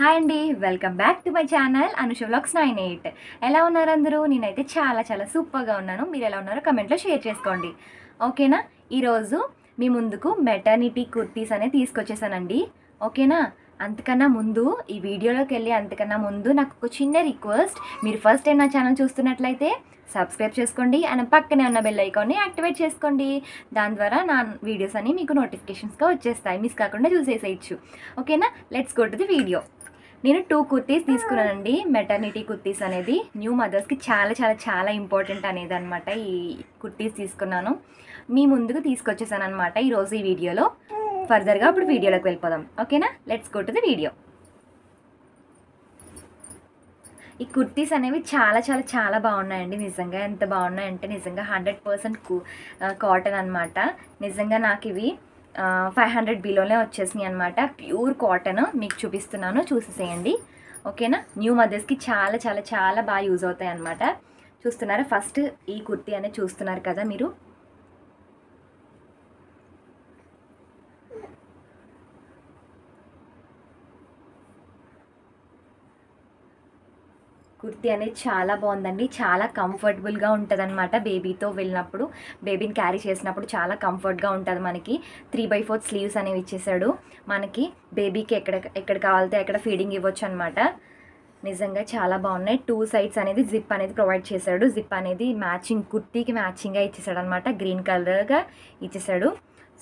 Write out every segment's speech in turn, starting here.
Hi అండి, welcome back to my channel Anusha vlogs 98. ఎలా ఉన్నారు అందరూ? నేనైతే చాలా సూపర్గా ఉన్నాను. మీరు ఎలా ఉన్నారో కమెంట్లో షేర్ చేసుకోండి, ఓకేనా? ఈరోజు మీ ముందుకు మెటర్నిటీ కుర్తీస్ అనేది తీసుకొచ్చేసానండి, ఓకేనా? అంతకన్నా ముందు ఈ వీడియోలోకి వెళ్ళి అంతకన్నా ముందు నాకు ఒక చిన్న రిక్వెస్ట్. మీరు ఫస్ట్ టైం నా ఛానల్ చూస్తున్నట్లయితే సబ్స్క్రైబ్ చేసుకోండి అండ్ పక్కనే ఉన్న బెల్ ఐకాన్ని యాక్టివేట్ చేసుకోండి. దాని ద్వారా నా వీడియోస్ అన్ని మీకు నోటిఫికేషన్స్గా వచ్చేస్తాయి, మిస్ కాకుండా చూసేసేయచ్చు, ఓకేనా? Let's go to the video. నేను 2 కుర్తీస్ తీసుకున్నానండి. మెటర్నిటీ కుర్తీస్ అనేది న్యూ మదర్స్కి చాలా ఇంపార్టెంట్ అనేది అనమాట. ఈ కుర్తీస్ తీసుకున్నాను, మీ ముందుకు తీసుకొచ్చేసాను అనమాట ఈరోజు ఈ వీడియోలో. ఫర్దర్గా ఇప్పుడు వీడియోలోకి వెళ్ళిపోదాం, ఓకేనా? Let's go to the video. ఈ కుర్తీస్ అనేవి చాలా బాగున్నాయండి. నిజంగా ఎంత బాగున్నాయంటే నిజంగా 100% కాటన్ అనమాట. నిజంగా నాకు ఇవి 500 బిలోనే వచ్చేసినాయి అనమాట. ప్యూర్ కాటన్ మీకు చూపిస్తున్నాను, చూసేసేయండి, ఓకేనా? న్యూ మదర్స్కి చాలా బాగా యూజ్ అవుతాయి అనమాట. చూస్తున్నారా? ఫస్ట్ ఈ కుర్తీ అనేది చూస్తున్నారు కదా మీరు. కుర్తీ అనేది చాలా బాగుందండి. చాలా కంఫర్టబుల్గా ఉంటుంది అనమాట. బేబీతో వెళ్ళినప్పుడు, బేబీని క్యారీ చేసినప్పుడు చాలా కంఫర్ట్గా ఉంటుంది. మనకి 3/4 స్లీవ్స్ అనేవి ఇచ్చేసాడు. మనకి బేబీకి ఎక్కడ కావాలితే అక్కడ ఫీడింగ్ ఇవ్వచ్చు అనమాట. నిజంగా చాలా బాగున్నాయి. 2 సైడ్స్ అనేది జిప్ అనేది ప్రొవైడ్ చేశాడు. జిప్ అనేది మ్యాచింగ్, కుర్తీకి మ్యాచింగ్గా ఇచ్చేసాడు అనమాట. గ్రీన్ కలర్గా ఇచ్చేసాడు.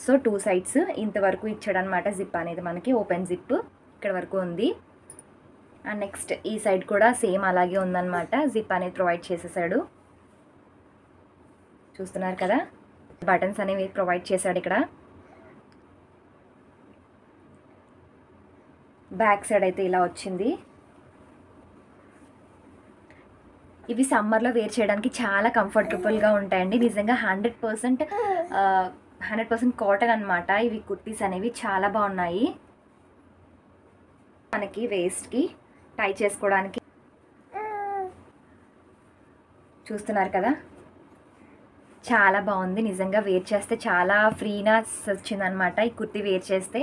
సో 2 సైడ్స్ ఇంతవరకు ఇచ్చాడు అనమాట. జిప్ అనేది మనకి ఓపెన్ జిప్ ఇక్కడ వరకు ఉంది. అండ్ నెక్స్ట్ ఈ సైడ్ కూడా సేమ్ అలాగే ఉందన్నమాట. జిప్ అనేది ప్రొవైడ్ చేసేసాడు. చూస్తున్నారు కదా, బటన్స్ అనేవి ప్రొవైడ్ చేశాడు ఇక్కడ. బ్యాక్ సైడ్ అయితే ఇలా వచ్చింది. ఇవి సమ్మర్లో వేర్ చేయడానికి చాలా కంఫర్టబుల్గా ఉంటాయండి. నిజంగా 100% కాటన్ అనమాట. ఇవి కుర్తీస్ అనేవి చాలా బాగున్నాయి. మనకి వేస్ట్కి టై చేసుకోవడానికి చూస్తున్నారు కదా, చాలా బాగుంది. నిజంగా వేర్ చేస్తే చాలా ఫ్రీనెస్ వచ్చిందనమాట ఈ కుర్తీ వేర్ చేస్తే.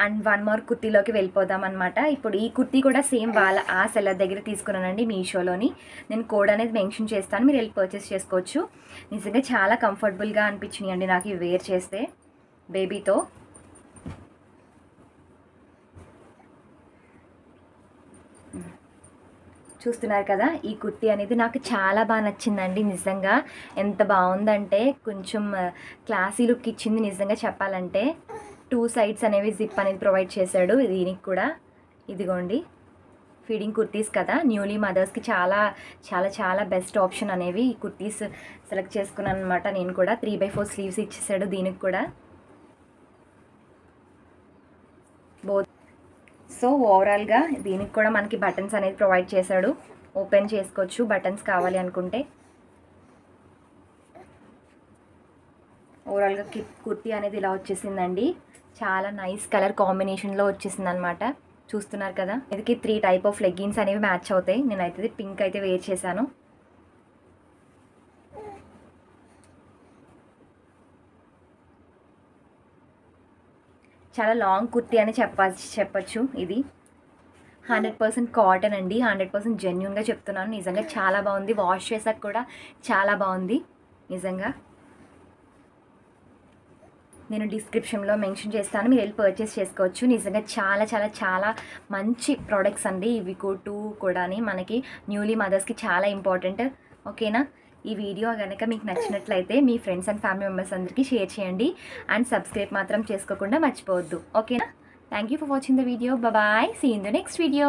అండ్ 1 మోర్ కుర్తీలోకి వెళ్ళిపోదాం అనమాట. ఇప్పుడు ఈ కుర్తీ కూడా సేమ్ ఆ సెల్లర్ దగ్గర తీసుకున్నానండి, మీషోలోని. నేను కోడ్ అనేది మెన్షన్ చేస్తాను, మీరు వెళ్ళి పర్చేస్ చేసుకోవచ్చు. నిజంగా చాలా కంఫర్టబుల్గా అనిపించినాయి అండి నాకు ఇవి వేర్ చేస్తే బేబీతో. చూస్తున్నారు కదా, ఈ కుర్తీ అనేది నాకు చాలా బాగా నచ్చిందండి. నిజంగా ఎంత బాగుందంటే కొంచెం క్లాసీ లుక్ ఇచ్చింది నిజంగా చెప్పాలంటే. 2 సైడ్స్ అనేవి జిప్ అనేది ప్రొవైడ్ చేశాడు దీనికి కూడా. ఇదిగోండి, ఫీడింగ్ కుర్తీస్ కదా, న్యూలీ మదర్స్కి చాలా బెస్ట్ ఆప్షన్ అనేవి ఈ కుర్తీస్ సెలెక్ట్ చేసుకున్నాను అనమాట నేను కూడా. 3/4 స్లీవ్స్ ఇచ్చేసాడు దీనికి కూడా. సో ఓవరాల్గా దీనికి కూడా మనకి బటన్స్ అనేది ప్రొవైడ్ చేశాడు. ఓపెన్ చేసుకోవచ్చు బటన్స్ కావాలి అనుకుంటే. ఓవరాల్గా కుర్తీ అనేది ఇలా వచ్చేసిందండి. చాలా నైస్ కలర్ కాంబినేషన్లో వచ్చేసింది అనమాట. చూస్తున్నారు కదా, ఇది 3 టైప్ ఆఫ్ లెగ్గిన్స్ అనేవి మ్యాచ్ అవుతాయి. నేనైతే పింక్ అయితే వేర్ చేశాను. చాలా లాంగ్ కుర్తీ అని చెప్పచ్చు. ఇది 100% కాటన్ అండి, 100% జెన్యూన్గా చెప్తున్నాను. నిజంగా చాలా బాగుంది. వాష్ చేసాక కూడా చాలా బాగుంది. నిజంగా నేను డిస్క్రిప్షన్లో మెన్షన్ చేస్తాను, మీరు వెళ్ళి పర్చేస్ చేసుకోవచ్చు. నిజంగా చాలా మంచి ప్రోడక్ట్స్ అండి ఇవి 2 కూడా. మనకి న్యూలీ మదర్స్కి చాలా ఇంపార్టెంట్, ఓకేనా? ఈ వీడియో కనుక మీకు నచ్చినట్లయితే మీ ఫ్రెండ్స్ అండ్ ఫ్యామిలీ మెంబర్స్ అందరికీ షేర్ చేయండి. అండ్ సబ్స్క్రైబ్ మాత్రం చేసుకోకుండా మర్చిపోవద్దు, ఓకేనా? Thank you for watching the video. Bye, see in the next video.